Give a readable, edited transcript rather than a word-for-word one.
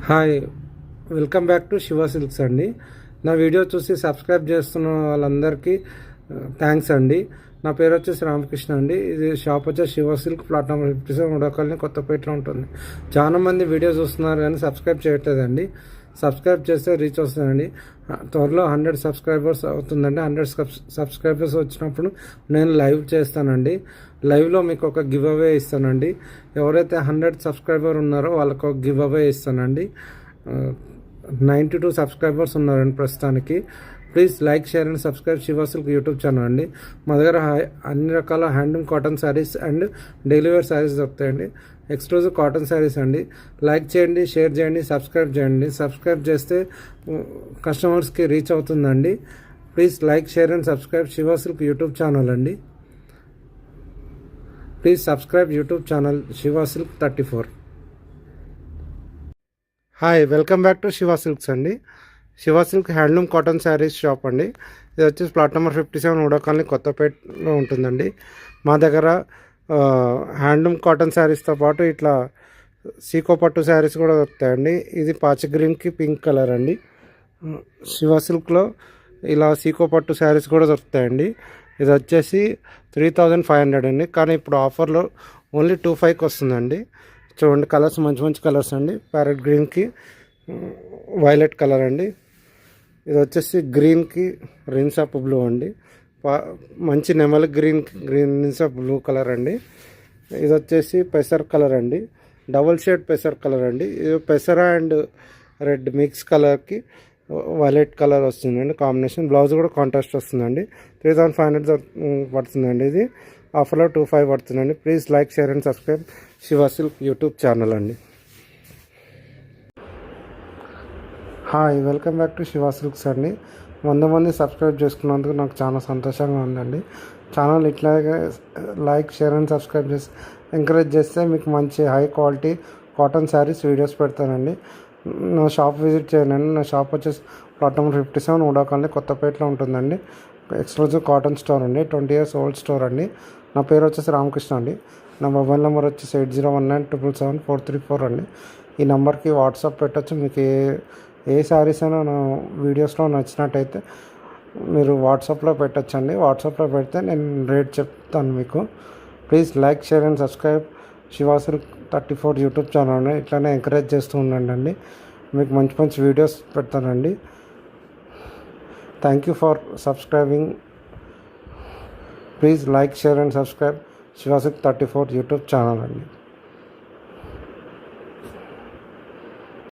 Hi, welcome back to Shiva silks అండి. నా video చూసి సబ్స్క్రైబ్ చేస్తున్న వాళ్ళందరికీ థ్యాంక్స్ అండి. నా పేరు వచ్చేసి రామకృష్ణ అండి. ఇది షాప్ వచ్చేసి శివ సిల్క్ ప్లాట్ నెంబర్ 57 ఉడకల్ని కొత్తపేటలో ఉంటుంది. చాలామంది వీడియో చూస్తున్నారు కానీ సబ్స్క్రైబ్ చేయట్లేదండి. సబ్స్క్రైబ్ చేస్తే రీచ్ వస్తుందండి. త్వరలో 100 సబ్స్క్రైబర్స్ అవుతుందండి. 100 సబ్స్క్రైబర్స్ వచ్చినప్పుడు నేను లైవ్ చేస్తానండి. లైవ్లో మీకు ఒక గివ్ అవే ఇస్తానండి. ఎవరైతే 100 సబ్స్క్రైబర్ ఉన్నారో వాళ్ళకు ఒక గివ్ అవే ఇస్తానండి. 92 సబ్స్క్రైబర్స్ ఉన్నారండి ప్రస్తుతానికి. Please like, share and subscribe Shiva silk YouTube channel అండి. మా దగ్గర అన్ని రకాల handloom cotton sarees and daily wear sarees దొరుకుతాయండి. ఎక్స్క్లూజివ్ కాటన్ శారీస్ అండి. లైక్ చేయండి, షేర్ చేయండి, సబ్స్క్రైబ్ చేయండి. సబ్స్క్రైబ్ చేస్తే కస్టమర్స్కి రీచ్ అవుతుందండి. Please like, share and subscribe Shiva silk YouTube channel అండి. Please subscribe YouTube channel Shiva silk 34. Hi, welcome back to Shiva silks అండి. Shiva silk handloom cotton sarees shop అండి. ఇది వచ్చేసి ప్లాట్ నెంబర్ 57 ఉడకాలని కొత్తపేటలో ఉంటుందండి. మా దగ్గర హ్యాండ్లూమ్ కాటన్ శారీస్తో పాటు ఇట్లా సీకో పట్టు శారీస్ కూడా దొరుకుతాయండి. ఇది పాచి గ్రీన్కి పింక్ కలర్ అండి. శివ సిల్క్లో ఇలా సీకో పట్టు శారీస్ కూడా దొరుకుతాయండి. ఇది వచ్చేసి 3500 అండి. కానీ ఇప్పుడు ఆఫర్లో ఓన్లీ 25కి వస్తుందండి. చూడండి, కలర్స్ మంచి మంచి కలర్స్ అండి. ప్యారెట్ గ్రీన్కి వైలెట్ కలర్ అండి. ఇది వచ్చేసి గ్రీన్కి రిన్స్ ఆఫ్ బ్లూ అండి. మంచి నెమలి గ్రీన్కి రిన్స్ ఆఫ్ బ్లూ కలర్ అండి. ఇది వచ్చేసి పెసర్ కలర్ అండి. డబుల్ షేడ్ పెసర్ కలర్ అండి. ఇది పెసర అండ్ రెడ్ మిక్స్ కలర్కి వైలెట్ కలర్ వస్తుందండి కాంబినేషన్. బ్లౌజ్ కూడా కాంట్రాస్ట్ వస్తుందండి. 3500 పడుతుందండి. ఇది ఆఫర్లో 25 పడుతుందండి. Please like, share and subscribe Shiva silk YouTube channel అండి. Hi, welcome back to Shiva silks అండి. 100 మంది సబ్స్క్రైబ్ చేసుకున్నందుకు నాకు చాలా సంతోషంగా ఉందండి. ఛానల్ ఇట్లాగే లైక్, షేర్ అండ్ సబ్స్క్రైబ్ చేసి ఎంకరేజ్ చేస్తే మీకు మంచి high quality cotton saris videos పెడతానండి. నా షాప్ విజిట్ చేయండి. నా షాప్ వచ్చేసి ప్లాట్ నెంబర్ 57 ఉడాకాలని కొత్తపేటలో ఉంటుందండి. ఎక్స్క్లూజివ్ కాటన్ స్టోర్ అండి. 20 years ఓల్డ్ స్టోర్ అండి. నా పేరు వచ్చేసి రామకృష్ణ అండి. నా మొబైల్ నెంబర్ వచ్చేసి 8019777434 అండి. ఈ నెంబర్కి వాట్సాప్ పెట్టచ్చు. మీకు ఏ శారీస్ అయినా నా వీడియోస్లో నచ్చినట్టయితే మీరు వాట్సాప్లో పెట్టచ్చండి. వాట్సాప్లో పెడితే నేను రేట్ చెప్తాను మీకు. Please like, share and subscribe Shiva silk 34 YouTube channel. ఇట్లానే ఎంకరేజ్ చేస్తూ ఉండండి. మీకు మంచి మంచి వీడియోస్ పెడతానండి. Thank you for subscribing. Please like, share and subscribe Shiva silk 34 YouTube channel అండి.